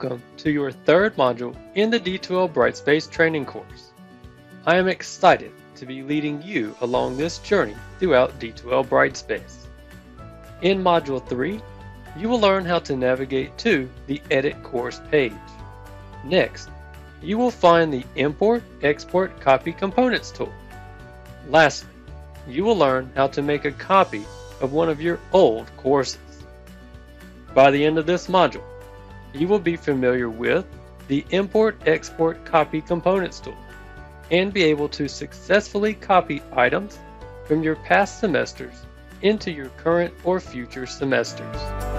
Welcome to your third module in the D2L Brightspace training course. I am excited to be leading you along this journey throughout D2L Brightspace. In Module 3, you will learn how to navigate to the Edit Course page. Next, you will find the Import, Export, Copy Components tool. Lastly, you will learn how to make a copy of one of your old courses. By the end of this module, you will be familiar with the Import, Export, Copy Components tool and be able to successfully copy items from your past semesters into your current or future semesters.